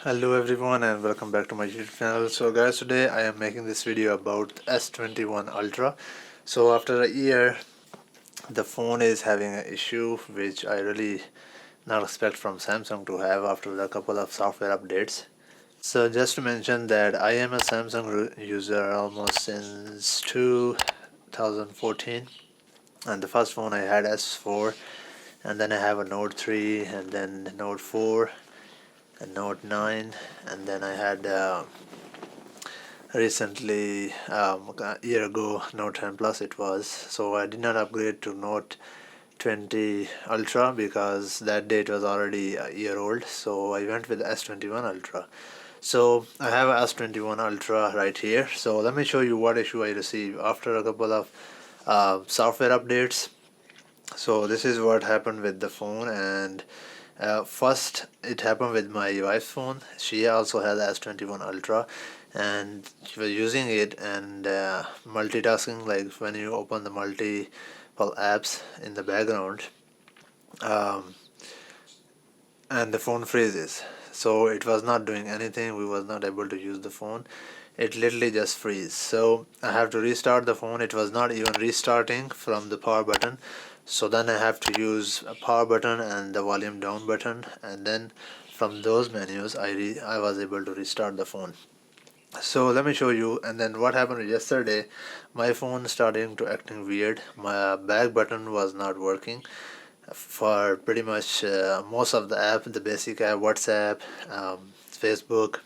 Hello everyone and welcome back to my YouTube channel. So guys, today I am making this video about S21 Ultra. So after a year the phone is having an issue which I really not expect from Samsung to have after a couple of software updates. So just to mention that I am a Samsung user almost since 2014, and the first phone I had S4, and then I have a Note 3, and then Note 4 and Note 9, and then I had recently a year ago Note 10 Plus it was. So I did not upgrade to Note 20 Ultra because that date was already a year old, so I went with S21 Ultra. So I have a S21 Ultra right here. So let me show you what issue I received after a couple of software updates. So this is what happened with the phone, and first it happened with my wife's phone. She also has S21 Ultra and she was using it and multitasking, like when you open the multiple apps in the background, um, and the phone freezes. So it was not doing anything, we was not able to use the phone. It literally just freeze. So I have to restart the phone. It was not even restarting from the power button. So then I have to use a power button and the volume down button, and then from those menus I was able to restart the phone. So let me show you. And then what happened yesterday, my phone started to acting weird. My back button was not working for pretty much most of the app, the basic app, WhatsApp, Facebook.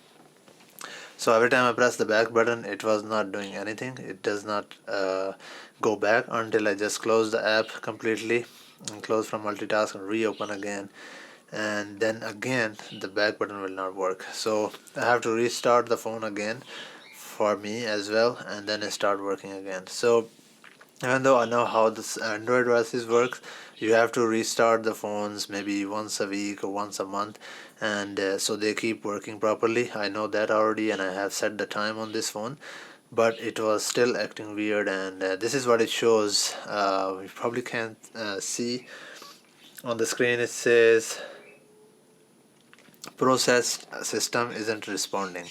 So every time I press the back button, it was not doing anything. It does not go back until I just close the app completely and close from multitask and reopen again, and then again the back button will not work. So I have to restart the phone again for me as well, and then it start working again. So even though I know how this Android devices works, you have to restart the phones maybe once a week or once a month, and so they keep working properly. I know that already, and I have set the time on this phone, but it was still acting weird, and this is what it shows. You probably can't see on the screen. It says processed system isn't responding.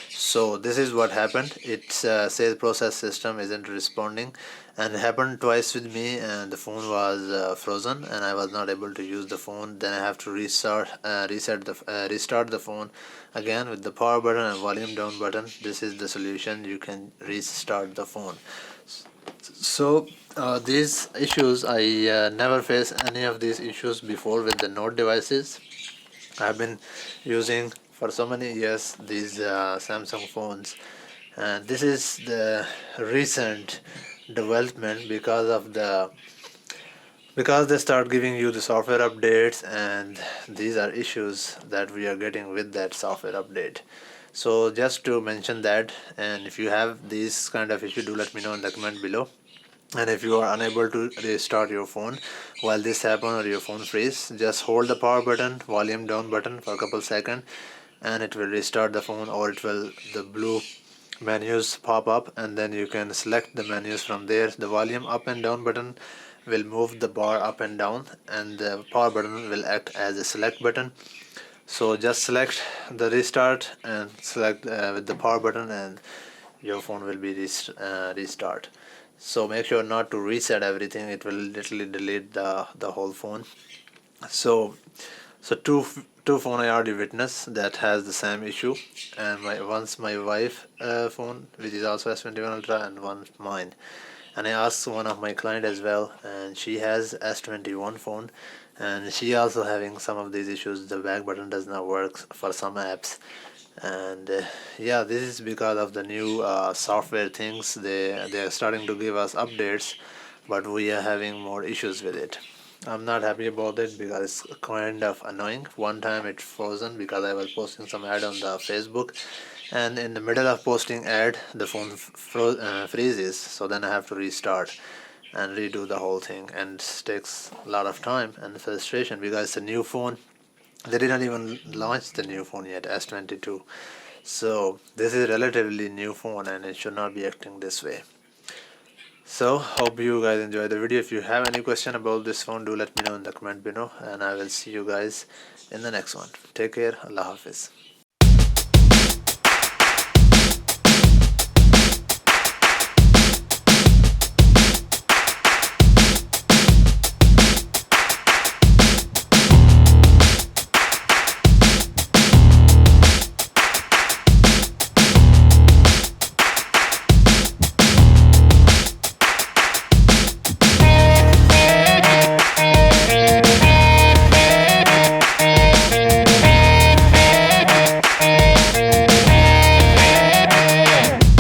So this is what happened. It says process system isn't responding, and it happened twice with me, and the phone was frozen and I was not able to use the phone. Then I have to restart the phone again with the power button and volume down button. This is the solution. You can restart the phone. So these issues, I never faced any of these issues before with the Note devices. I've been using for so many years these Samsung phones, and this is the recent development because they start giving you the software updates, and these are issues that we are getting with that software update. So just to mention that, and if you have these kind of issue, do let me know in the comment below. And if you are unable to restart your phone while this happens or your phone freeze, just hold the power button, volume down button for a couple seconds, and it will restart the phone, or the blue menus pop up, and then you can select the menus from there. The volume up and down button will move the bar up and down, and the power button will act as a select button. So just select the restart and select with the power button, and your phone will be restart. So make sure not to reset everything. It will literally delete the whole phone. So two phone I already witnessed that has the same issue, and my wife phone, which is also S21 Ultra, and one mine. And I asked one of my client as well, and she has S21 phone, and she also having some of these issues. The back button does not work for some apps, and yeah, this is because of the new software things. They are starting to give us updates, but we are having more issues with it. I'm not happy about it because it's kind of annoying. One time it frozen because I was posting some ad on the Facebook, and in the middle of posting ad the phone freezes. So then I have to restart and redo the whole thing, and it takes a lot of time and frustration because it's a new phone. They didn't even launch the new phone yet, S22. So this is a relatively new phone and it should not be acting this way. So hope you guys enjoyed the video. If you have any question about this phone, do let me know in the comment below, and I will see you guys in the next one. Take care. Allah Hafiz.